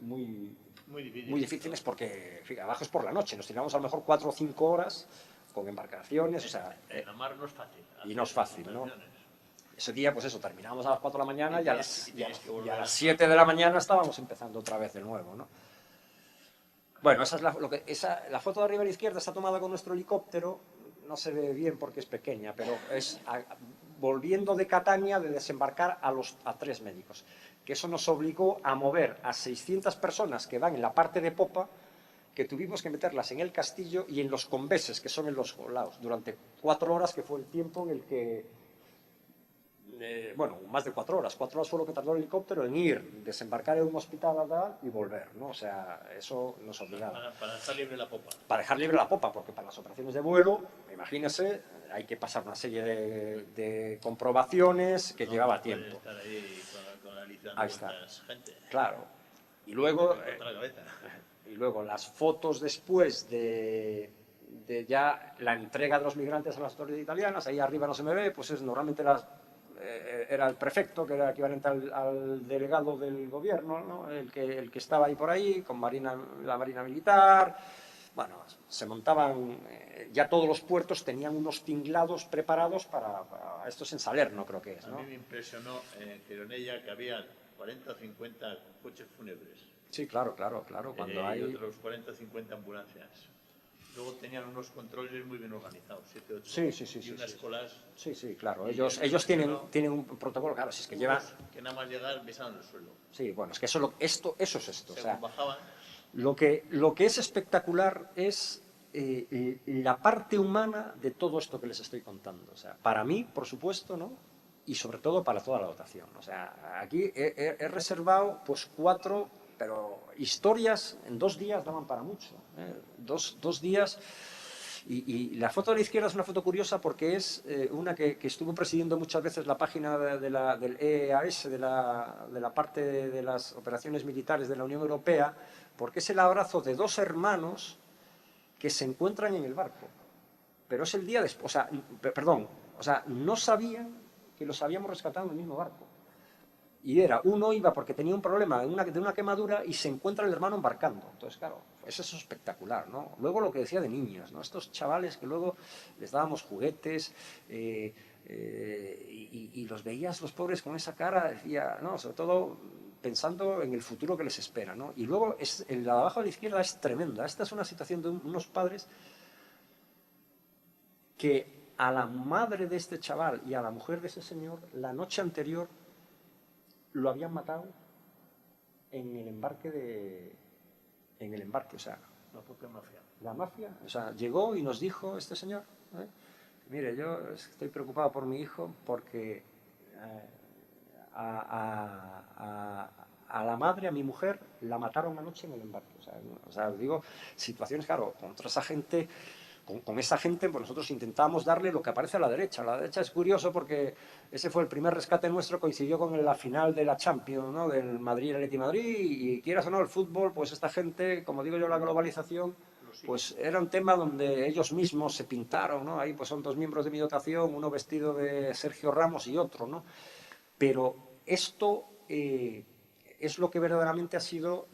difíciles porque, fíjate, abajo es por la noche, nos tiramos a lo mejor 4 o 5 horas con embarcaciones, o sea. En la mar no es fácil. Y no es fácil, ¿no? Ese día, pues eso, terminábamos a las 4 de la mañana y a las 7 de la mañana estábamos empezando otra vez de nuevo, ¿no? Bueno, esa es la foto de arriba a la izquierda está tomada con nuestro helicóptero, no se ve bien porque es pequeña, pero es volviendo de Catania de desembarcar a 3 médicos, que eso nos obligó a mover a 600 personas que van en la parte de popa, que tuvimos que meterlas en el castillo y en los conveses, que son en los lados, durante 4 horas, que fue el tiempo en el que bueno, más de 4 horas. 4 horas fue lo que tardó el helicóptero en ir, desembarcar en un hospital y volver, ¿no? O sea, eso nos obligaba. Para dejar libre la popa. Para dejar libre la popa, porque para las operaciones de vuelo, imagínese, hay que pasar una serie de comprobaciones que llevaba tiempo. Estar ahí Ahí está. Gente. Claro. Y luego las fotos después de ya la entrega de los migrantes a las autoridades italianas, ahí arriba no se me ve, pues normalmente era el prefecto, que era equivalente al delegado del gobierno, ¿no? el que estaba ahí por ahí, con la Marina Militar. Bueno, se montaban, ya todos los puertos tenían unos tinglados preparados para esto es en Salerno, creo que es, ¿no? A mí me impresionó en Gironella que había 40 o 50 coches fúnebres. Sí, claro, cuando hay. Y otros 40 o 50 ambulancias. Luego tenían unos controles muy bien organizados, 7 8. Sí. Y unas colas. Sí, claro. Ellos tienen un protocolo, claro, si es que llevan. Que nada más llegar besaban el suelo. Sí, bueno, es que eso es esto. O sea, bajaban. Lo que es espectacular es la parte humana de todo esto que les estoy contando. O sea, para mí, por supuesto, ¿no? Y sobre todo para toda la dotación. O sea, aquí he reservado pues 4, pero historias en 2 días daban para mucho. 2 días. Y la foto de la izquierda es una foto curiosa porque es una que estuvo presidiendo muchas veces la página del EAS, de la parte de las operaciones militares de la Unión Europea, porque es el abrazo de 2 hermanos que se encuentran en el barco. Pero es el día después, no sabían que los habíamos rescatado en el mismo barco. Y uno iba porque tenía un problema de una quemadura y se encuentra el hermano embarcando. Entonces, claro, eso es espectacular, ¿no? Luego lo que decía de niños, ¿no? Estos chavales que luego les dábamos juguetes y los veías los pobres con esa cara, decía, no, sobre todo pensando en el futuro que les espera, ¿no? Y luego la de abajo a la izquierda es tremenda. Esta es una situación de unos padres que a la madre de este chaval y a la mujer de ese señor la noche anterior lo habían matado en el embarque o sea, La propia mafia. la mafia, o sea, llegó y nos dijo este señor, mire, yo estoy preocupado por mi hijo porque a la madre, a mi mujer, la mataron anoche en el embarque. O sea, digo, situaciones, claro, contra esa gente, con esa gente, pues nosotros intentamos darle lo que aparece a la derecha. La derecha es curioso porque ese fue el primer rescate nuestro, coincidió con la final de la Champions, ¿no? Del Madrid y el Atlético de Madrid, y quieras o no, el fútbol, pues esta gente, como digo yo, la globalización, pues era un tema donde ellos mismos se pintaron, ¿no? Ahí pues son dos miembros de mi dotación, uno vestido de Sergio Ramos y otro, ¿no? Pero esto es lo que verdaderamente ha sido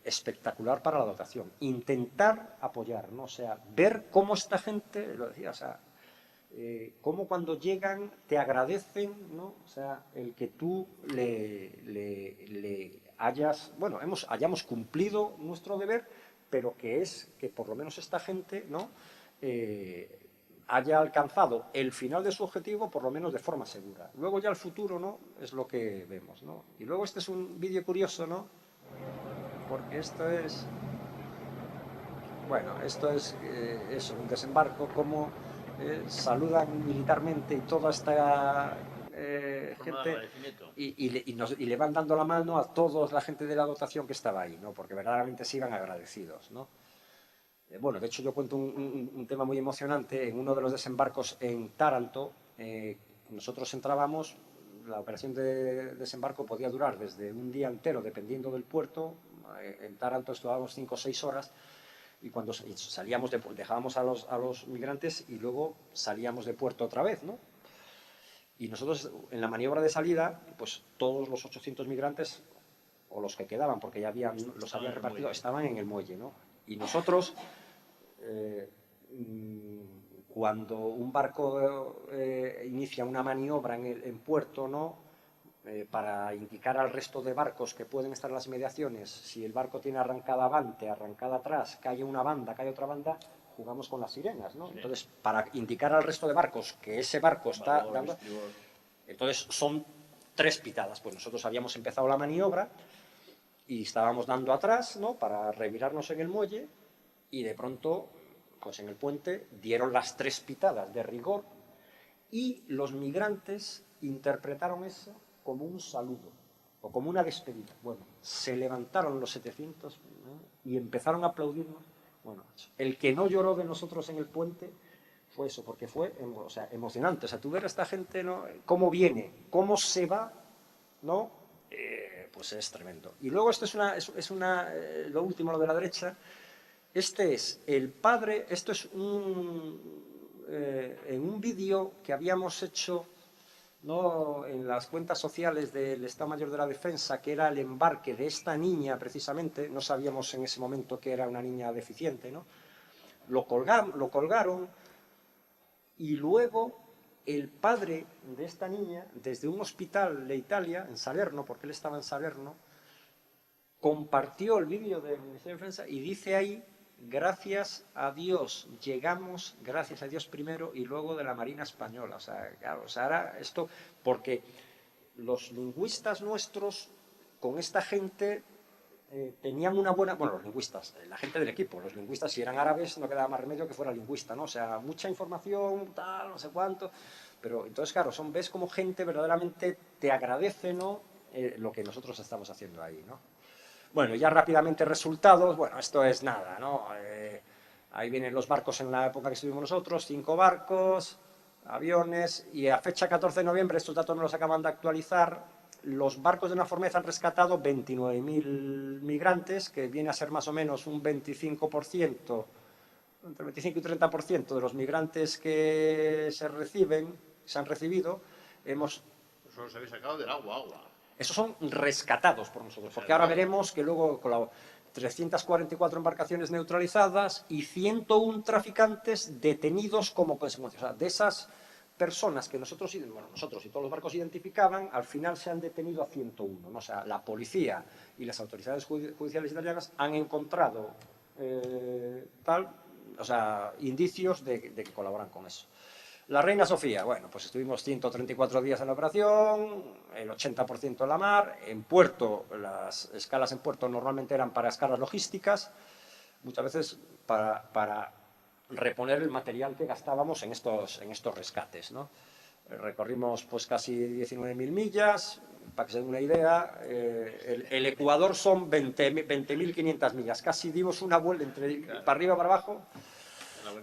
espectacular para la dotación. Intentar apoyar, ¿no? O sea, ver cómo esta gente, lo decía, o sea, cómo cuando llegan te agradecen, ¿no? O sea, el que tú le hayas, bueno, hayamos cumplido nuestro deber, pero que es que por lo menos esta gente, ¿no? Haya alcanzado el final de su objetivo, por lo menos de forma segura. Luego ya el futuro, ¿no? Es lo que vemos, ¿no? Y luego este es un vídeo curioso, ¿no? Porque esto es... Bueno, esto es eso, un desembarco, como saludan militarmente y toda esta gente y le van dando la mano a toda la gente de la dotación que estaba ahí, ¿no? Porque verdaderamente se iban agradecidos, ¿no? Bueno, de hecho yo cuento un tema muy emocionante. En uno de los desembarcos en Taranto, nosotros entrábamos, la operación de desembarco podía durar desde un día entero, dependiendo del puerto. En Taranto estábamos 5 o 6 horas, y cuando salíamos dejábamos a los migrantes y luego salíamos de puerto otra vez, ¿no? Y nosotros, en la maniobra de salida, pues todos los 800 migrantes, o los que quedaban, porque ya los habían repartido, estaban en el muelle, ¿no? Y nosotros, cuando un barco inicia una maniobra en puerto, ¿no? Para indicar al resto de barcos que pueden estar en las inmediaciones, si el barco tiene arrancada avante, arrancada atrás, cae una banda, cae otra banda, jugamos con las sirenas, ¿no? Sí. Entonces, para indicar al resto de barcos que ese barco está dando... Entonces, son 3 pitadas. Pues nosotros habíamos empezado la maniobra y estábamos dando atrás, ¿no? Para revirarnos en el muelle, y de pronto, pues en el puente, dieron las 3 pitadas de rigor, y los migrantes interpretaron eso como un saludo o como una despedida. Bueno, se levantaron los 700, ¿no? Y empezaron a aplaudirnos. Bueno, el que no lloró de nosotros en el puente fue eso, porque fue, o sea, emocionante. O sea, tú ver a esta gente, ¿no? Cómo viene, cómo se va, ¿no? Pues es tremendo. Y luego esto es lo último, lo de la derecha. Este es el padre, esto es en un vídeo que habíamos hecho, ¿no? En las cuentas sociales del Estado Mayor de la Defensa, que era el embarque de esta niña precisamente. No sabíamos en ese momento que era una niña deficiente, ¿no? Lo colgaron, y luego el padre de esta niña, desde un hospital de Italia, en Salerno, porque él estaba en Salerno, compartió el vídeo del Ministerio de Defensa y dice ahí: gracias a Dios llegamos, gracias a Dios primero y luego de la Marina Española. O sea, claro, o sea, era esto, porque los lingüistas nuestros con esta gente tenían una buena... Bueno, los lingüistas, la gente del equipo, los lingüistas, si eran árabes no quedaba más remedio que fuera lingüista, ¿no? O sea, mucha información, tal, no sé cuánto, pero entonces, claro, ves como gente verdaderamente te agradece, ¿no? Lo que nosotros estamos haciendo ahí, ¿no? Bueno, ya rápidamente resultados. Bueno, esto es nada, ¿no? Ahí vienen los barcos en la época que estuvimos nosotros, 5 barcos, aviones, y a fecha 14 de noviembre, estos datos no los acaban de actualizar, los barcos de Una Formeza han rescatado 29.000 migrantes, que viene a ser más o menos un 25%, entre 25 y 30% de los migrantes que se han recibido. Eso los habéis sacado del agua. Esos son rescatados por nosotros, porque ahora veremos que luego con las 344 embarcaciones neutralizadas y 101 traficantes detenidos como consecuencia. O sea, de esas personas que nosotros y todos los barcos identificaban, al final se han detenido a 101, ¿no? O sea, la policía y las autoridades judiciales italianas han encontrado indicios de que colaboran con eso. La Reina Sofía, bueno, pues estuvimos 134 días en la operación, el 80% en la mar, en puerto, las escalas en puerto normalmente eran para escalas logísticas, muchas veces para reponer el material que gastábamos en estos rescates, ¿no? Recorrimos pues casi 19.000 millas, para que se den una idea, el Ecuador son 20.500 millas, casi dimos una vuelta para arriba, para abajo.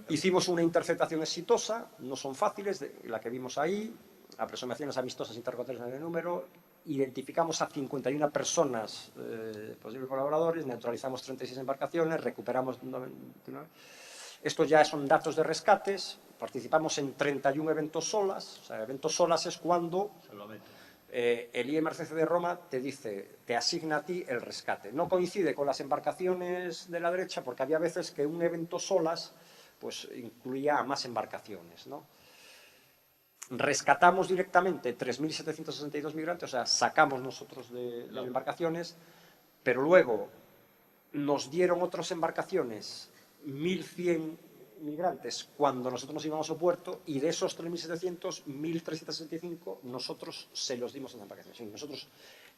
Hicimos una interceptación exitosa, no son fáciles, la que vimos ahí, aproximaciones amistosas interrogatorias en el número, identificamos a 51 personas, posibles colaboradores, neutralizamos 36 embarcaciones, recuperamos 99. Estos ya son datos de rescates, participamos en 31 eventos SOLAS, o sea, eventos SOLAS es cuando el IMRCC de Roma te dice, te asigna a ti el rescate. No coincide con las embarcaciones de la derecha porque había veces que un evento SOLAS pues incluía a más embarcaciones, ¿no? Rescatamos directamente 3.762 migrantes, o sea, sacamos nosotros de las embarcaciones, pero luego nos dieron otras embarcaciones 1.100 migrantes cuando nosotros nos íbamos a puerto y de esos 3.700, 1.365 nosotros se los dimos a las embarcaciones. Sí, nosotros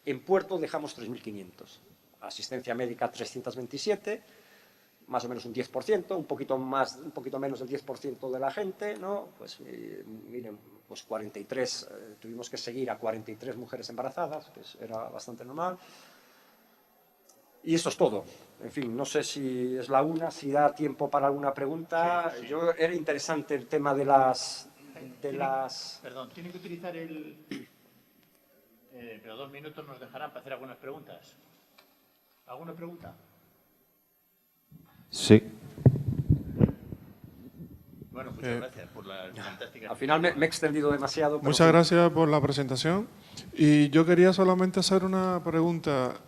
en puerto dejamos 3.500. Asistencia médica 327, más o menos un 10%, un poquito menos del 10% de la gente, ¿no? Pues miren, pues 43, tuvimos que seguir a 43 mujeres embarazadas, que era bastante normal. Y eso es todo. En fin, no sé si es la una, si da tiempo para alguna pregunta. Sí, sí. Era interesante el tema de las... Perdón, tienen que utilizar el... pero 2 minutos nos dejarán para hacer algunas preguntas. ¿Alguna pregunta? Sí. Bueno, muchas gracias por la fantástica... Al final me he extendido demasiado. Muchas gracias por la presentación. Y yo quería solamente hacer una pregunta.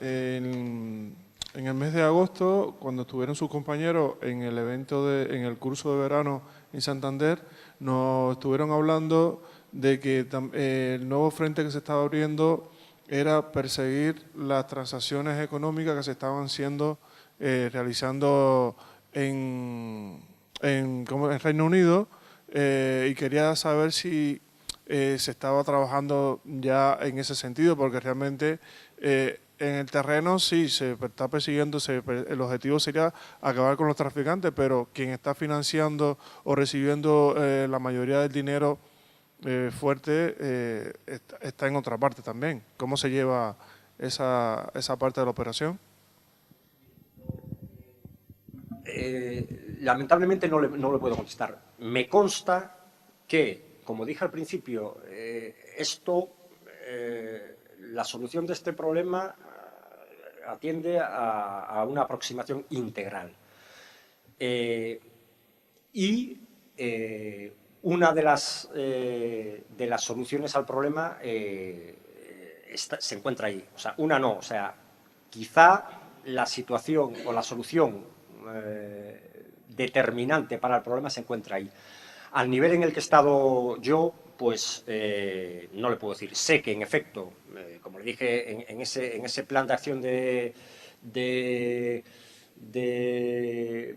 En el mes de agosto, cuando estuvieron sus compañeros en el evento, en el curso de verano en Santander, nos estuvieron hablando de que el nuevo frente que se estaba abriendo era perseguir las transacciones económicas que se estaban realizando en Reino Unido, y quería saber si se estaba trabajando ya en ese sentido, porque realmente en el terreno sí se está persiguiendo, el objetivo sería acabar con los traficantes, pero quien está financiando o recibiendo la mayoría del dinero fuerte está en otra parte también. ¿Cómo se lleva esa parte de la operación? Lamentablemente no le puedo contestar. Me consta que, como dije al principio, la solución de este problema atiende a una aproximación integral. Una de las soluciones al problema se encuentra ahí. O sea, una no. O sea, quizá la situación o la solución determinante para el problema se encuentra ahí. Al nivel en el que he estado yo, pues no le puedo decir. Sé que, en efecto, como le dije, en ese plan de acción de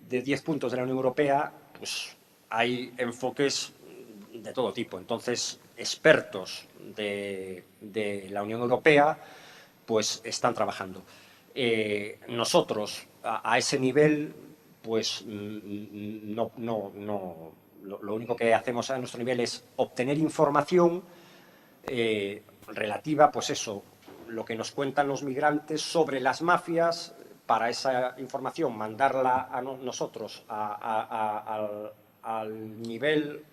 10 puntos de la Unión Europea, pues hay enfoques de todo tipo. Entonces, expertos de la Unión Europea pues están trabajando. Nosotros, a ese nivel, pues no, lo único que hacemos a nuestro nivel es obtener información relativa, pues eso, lo que nos cuentan los migrantes sobre las mafias, para esa información mandarla a nosotros al nivel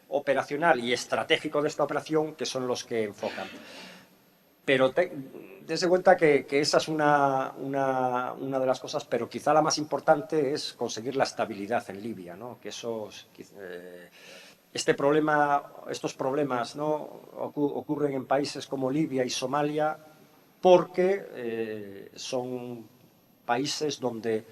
operacional y estratégico de esta operación, que son los que enfocan. Pero dense cuenta que esa es una de las cosas, pero quizá la más importante es conseguir la estabilidad en Libia, ¿no? Que estos problemas, ¿no?, ocurren en países como Libia y Somalia porque son países donde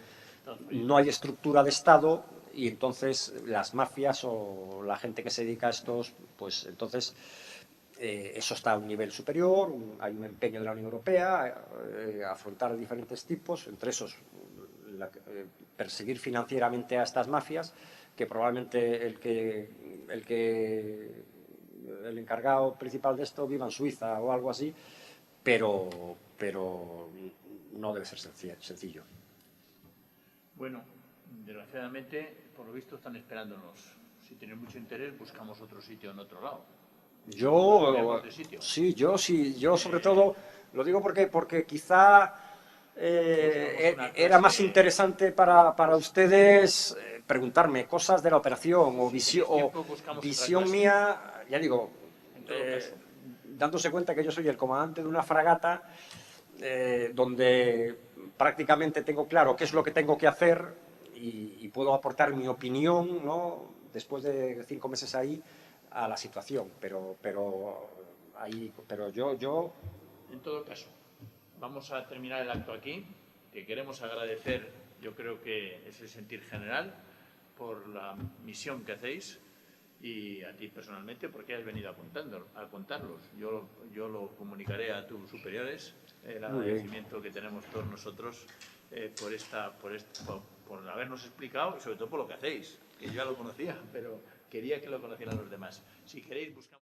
no hay estructura de Estado y entonces las mafias o la gente que se dedica a estos, pues entonces eso está a un nivel superior, hay un empeño de la Unión Europea a afrontar diferentes tipos, entre esos perseguir financieramente a estas mafias, que probablemente el encargado principal de esto viva en Suiza o algo así, pero no debe ser sencillo. Bueno, desgraciadamente, por lo visto, están esperándonos. Si tienen mucho interés, buscamos otro sitio en otro lado. Yo sobre todo lo digo porque quizá era más interesante para ustedes preguntarme cosas de la operación o visión mía, ya digo, dándose cuenta que yo soy el comandante de una fragata donde prácticamente tengo claro qué es lo que tengo que hacer y puedo aportar mi opinión, ¿no?, después de 5 meses ahí, a la situación, pero yo... En todo caso, vamos a terminar el acto aquí, que queremos agradecer, yo creo que es el sentir general, por la misión que hacéis y a ti personalmente, porque has venido a contarlos. Yo lo comunicaré a tus superiores, el agradecimiento que tenemos todos nosotros por habernos explicado y sobre todo por lo que hacéis, que yo ya lo conocía, pero quería que lo conocieran los demás. Si queréis, buscamos...